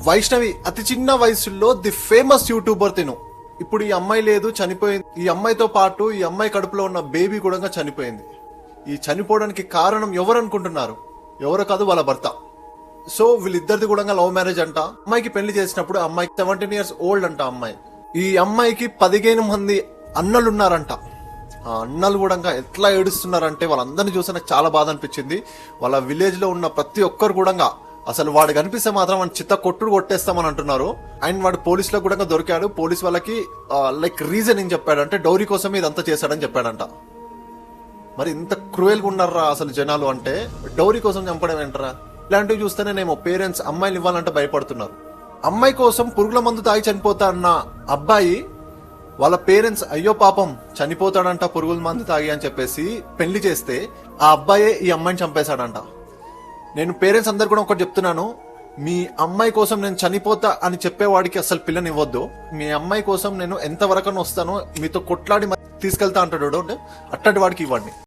వైష్ణవి అతి చిన్న వయసులో ది ఫేమస్ యూట్యూబర్ తిను. ఇప్పుడు ఈ అమ్మాయి లేదు, చనిపోయింది. ఈ అమ్మాయితో పాటు ఈ అమ్మాయి కడుపులో ఉన్న బేబీ కూడా చనిపోయింది. ఈ చనిపోవడానికి కారణం ఎవరు అనుకుంటున్నారు? ఎవరు కాదు, వాళ్ళ భర్త. సో వీళ్ళిద్దరిది కూడా లవ్ మ్యారేజ్ అంట. అమ్మాయికి పెళ్లి చేసినప్పుడు అమ్మాయికి 17 years ఓల్డ్ అంట అమ్మాయి. ఈ అమ్మాయికి 15 మంది అన్నలు ఉన్నారంట. ఆ అన్నలు కూడా ఎట్లా ఏడుస్తున్నారంటే వాళ్ళందరినీ చూస్తే నాకు చాలా బాధ అనిపించింది. వాళ్ళ విలేజ్ లో ఉన్న ప్రతి ఒక్కరు కూడా అసలు వాడు కనిపిస్తే మాత్రం వాడిని చిత్త కొట్టుడు కొట్టేస్తామని అంటున్నారు. అండ్ వాడు పోలీసులకు కూడా దొరికాడు. పోలీస్ వాళ్ళకి రీజన్ ఏం చెప్పాడంటే డౌరీ కోసం ఇదంతా చేశాడని చెప్పాడంట. మరి ఇంత క్రూయల్ గా ఉన్నారా అసలు జనాలు? అంటే డౌరీ కోసం చంపడం ఏంటరా? ఇలాంటివి చూస్తేనేమో పేరెంట్స్ అమ్మాయిలు ఇవ్వాలంటే భయపడుతున్నారు. అమ్మాయి కోసం పురుగుల మందు తాగి చనిపోతా అన్న అబ్బాయి వాళ్ళ పేరెంట్స్ అయ్యో పాపం చనిపోతాడంట పురుగుల మందు తాగి అని చెప్పేసి పెళ్లి చేస్తే ఆ అబ్బాయే ఈ అమ్మాయిని చంపేశాడంట. నేను పేరెంట్స్ అందరు కూడా ఒకటి చెప్తున్నాను, మీ అమ్మాయి కోసం నేను చనిపోతా అని చెప్పేవాడికి అసలు పిల్లనివ్వద్దు. మీ అమ్మాయి కోసం నేను ఎంత వరకు వస్తానో మీతో కొట్లాడి తీసుకెళ్తా అంటాడు, అట్టటి వాడికి ఇవ్వండి.